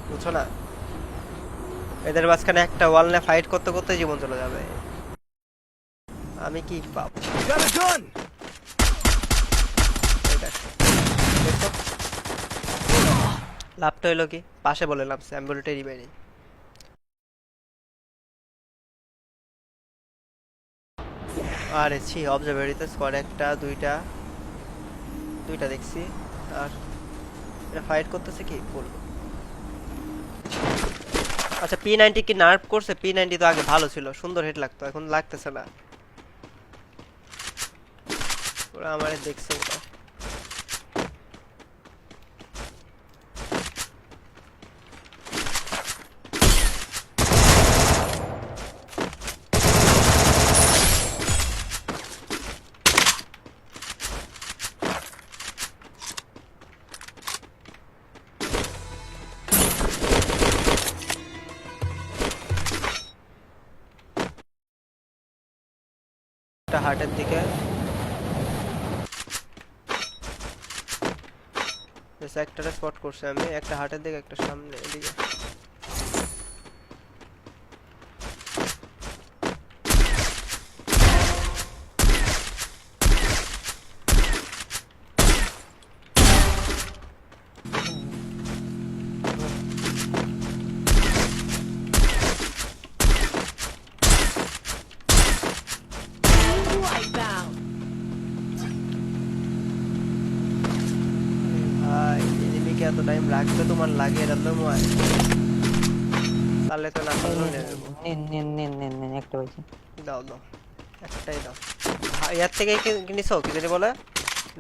বুঝছো না? এদের মাঝখানে একটা ওয়াল নিয়ে ফাইট করতে করতে জীবন চলে যাবে। আমি কি পাবো? এই দেখো, দেখছো লাভটা হইলো কি? পাশে বলে লাভছে, আমি বলে টেরি বাইরি। আরে ছি, অবজারভেটরিতে স্কোয়াড একটা দুইটা দুইটা দেখছি। আর এটা ফাইট করতেছে কি বলবো। আচ্ছা, P90 কি নার্ভ করছে? P90 তো আগে ভালো ছিল, সুন্দর হেড লাগতো, এখন লাগতেছে না। ওরা আমারে দেখছে ওরা। একটা হার্টের দিকে একটা স্পট করছে, আমি একটা হার্টের দিকে একটা সামনে এদিকে। Wipeout. ভাই এনিমিকে এত টাইম রাখবে তোমার লাগে? এটা তো ময় তাহলে তো না করলেও নিয়ে যাবো। নেন নেন নেন নেন নেন একটা হয়েছে। দাও দাও, একটাই দাও। ইয়ার থেকে কিনছো কি জানি বলে,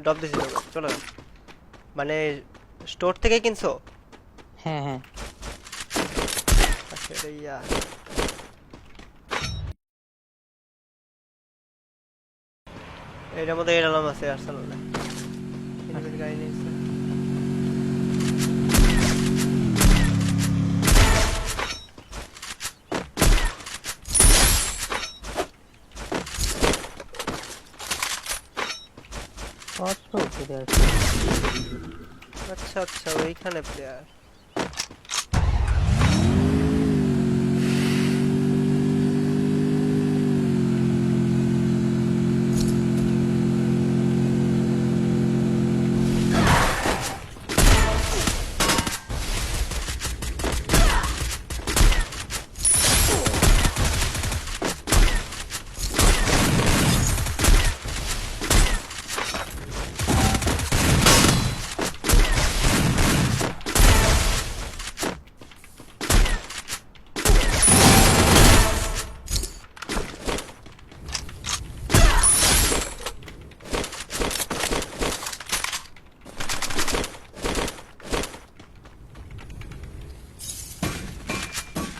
ডব দিছি তো, চলো। মানে স্টোর থেকে কিনছো? হ্যাঁ হ্যাঁ আচ্ছা, এটা ইয়া এটার মধ্যে এরালাম আছে আর্সেনালে। এনিমির গাড়ি নিয়েছে। কত ফিরে আসছে। আচ্ছা আচ্ছা, ওইখানে প্লেয়ার।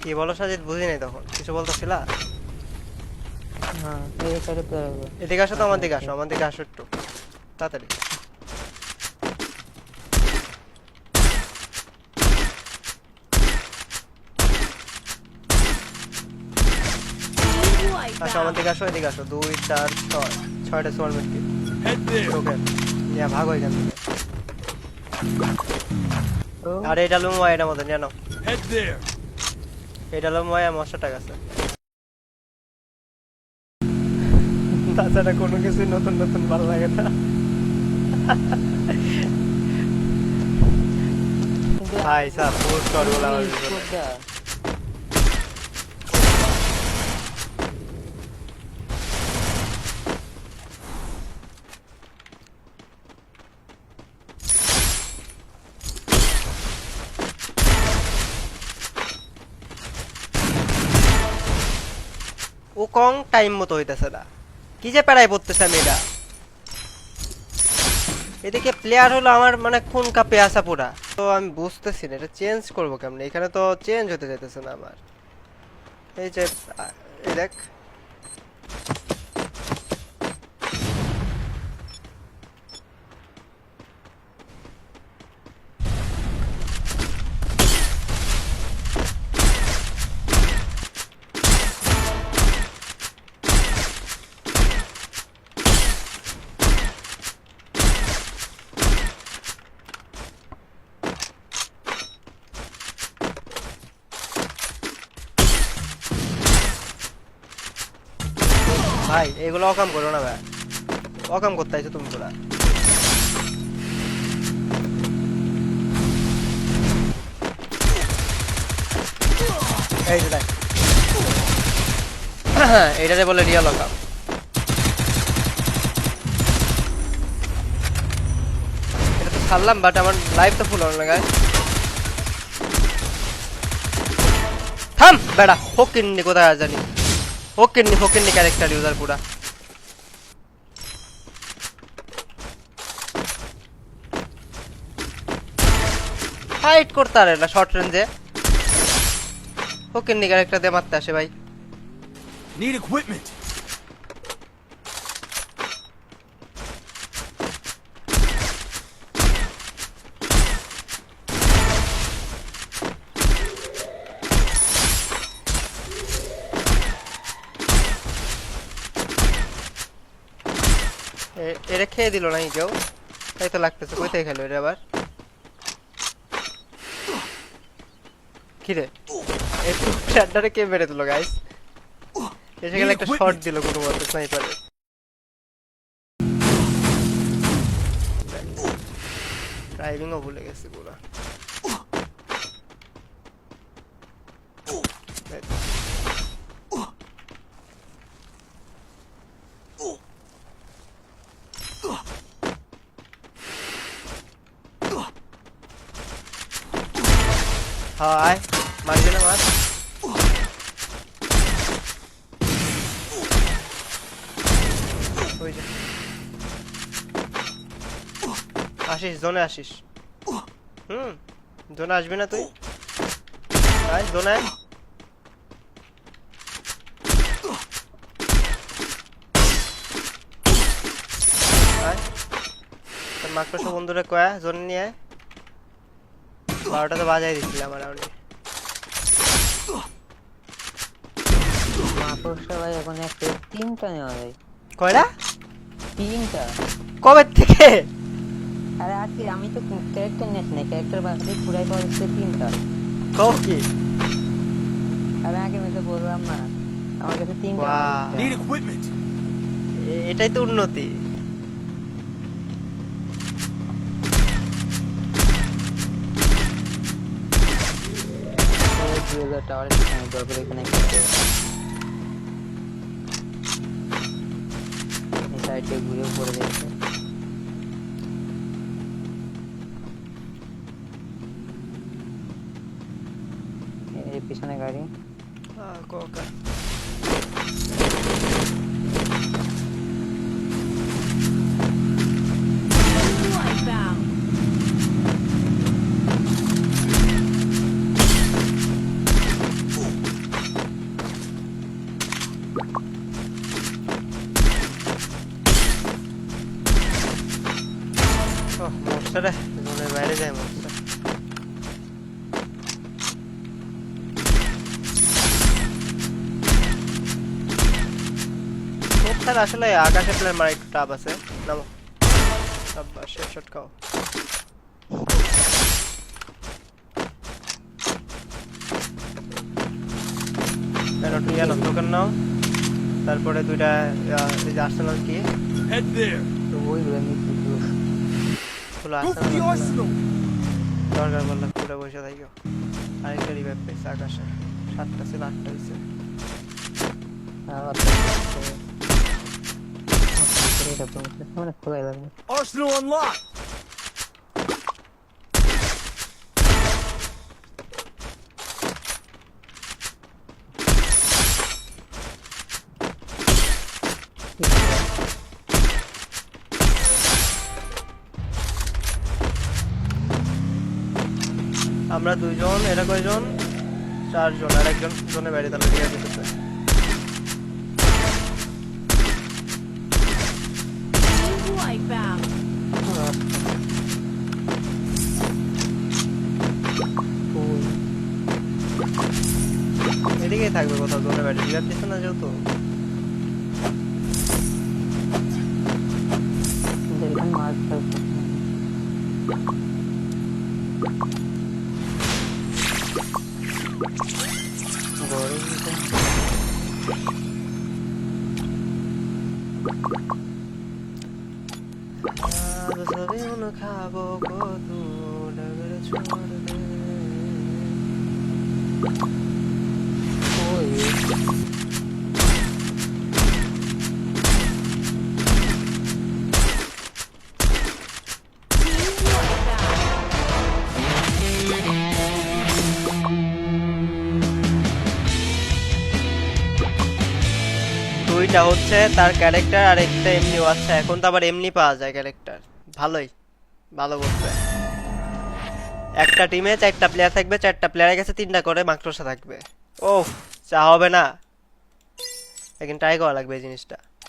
কি বলো সাজিদ? বুঝি নাই তখন, কিছু বলতেছিলা? হ্যাঁ এই সাইডে প্লেয়ার হবে। এদিকে আসো তো, আমার দিকে আসো, আমার দিকে আসো একটু তাড়াতাড়ি। আসো আমার Wipeout. দিকে আসো, এদিকে আসো। 2 4 6, 6টা সোয়াল মিটকি। ওকে, নিয়ে ভাগো এখান থেকে। তো আর এটা লুম ওয়াই, এটার মধ্যে নিয়ে নাও। এটা লুম ওয়াই, আমার 500 টাকা আছে। তাছাড়া কোনো কিছু নতুন নতুন ভালো লাগে না। ভাই সাব পোস্ট কর বলে আমার বিপদে। ও কং টাইম মতো হইতেছে না, কি যে প্যারাই পড়তেছে আমি এটা। এদিকে প্লেয়ার হলো আমার মানে খুন কাঁপে আসা পুরা, তো আমি বুঝতেছি না এটা চেঞ্জ করবো কেমনে। এখানে তো চেঞ্জ হতে যাইতেছে না আমার। এই যে এই দেখ, ভাই এগুলো অকাম করো না ভাই, অকাম করতে আইছো তুমি তোরা। এই যে দেখ এইটারে বলে রিয়েল অকাম। এটা তো ছাড়লাম বাট আমার লাইফ তো ফুল হলো না গাইস। থাম বেড়া ফকিন্নি কোথায় আর জানি, ফকিন্নি ক্যারেক্টার ইউজার পুরা। ফাইট করতে পারে না শর্ট রেঞ্জে, ফকিন্নি ক্যারেক্টার দিয়ে মারতে আসে ভাই। Need equipment. এটা খেয়ে দিল নাকি কেউ, তাই তো লাগতেছে। কই থেকে খেলো এটা আবার? কিরে একটু ফ্ল্যাটটারে কে মেরে দিল গাইস? এসে গেলে একটা শট দিল কোনো মতে স্নাইপারে। ড্রাইভিংও ভুলে গেছি পুরো। হ্যাঁ আয় মারবি না মার। ওই যে আসিস জোনে আসিস। জোনে আসবি না তুই? আয় জোনে আয়। আয় তোর মাকড়সা বন্ধুরা কয়া জোনে নিয়ে আয়। 12টা তো বাজাই দিচ্ছিলাম আমার রাউন্ডে। মাকড়সা ভাই এখন একটা 3টা নেওয়া যায়। কয়টা? 3টা। কবে থেকে? আরে আজকে আমি তো ক্যারেক্টার নেস না, ক্যারেক্টার বাদে পুরাই পাওয়া যাচ্ছে 3টা। কও কি? আরে আগে আমি তো বললাম না আমার কাছে 3টা। Wow. Need equipment. এটাই তো উন্নতি। টাওয়ারের পিছনে দরকার এখানে একটা সাইডে ঘুরে পড়ে যাচ্ছে। এই পিছনে গাড়ি। কোকা মরছে রে, জোনের বাইরে যায় মরছে। কোথায় আসলে আকাশে প্লেন মারা একটু টাপ আছে। নামো আব্বা শেট শট খাও। কেন তুই জানো দোকান নাও, তারপরে দুইটা এই যে আর্সেনাল কি Head there. তো ওই আমি খোলা Go for the Arsenal arsenal. দরকার বললে পুরো বসে থাকো। আরেকটা রিভাইভ পেয়েছে আকাশে, 7টা ছিল 8টা হয়েছে। মানে খোলাই লাগবে। Arsenal unlocked. আমরা দুইজন, এরা কয়জন? 4 জন, আর একজন জনে বাইরে তাহলে ঠিক আছে। এদিকেই থাকবে কোথাও জনে বাইরে, রিভাইভ দিচ্ছে না যেহেতু। এখানে মাছ থাকবে। अब सभी उन ख्वाबों को तू डगर छोड़ दे। ওই দুইটা হচ্ছে তার ক্যারেক্টার আর একটা এমনিও। আচ্ছা এখন তো আবার এমনি পাওয়া যায় ক্যারেক্টার, ভালোই, ভালো বলছে। একটা টিমে 4টা প্লেয়ার থাকবে, 4টা প্লেয়ারের কাছে 3টা করে মাকড়সা থাকবে। ওহ, চা হবে না, এখন ট্রাই করা লাগবে এই জিনিসটা।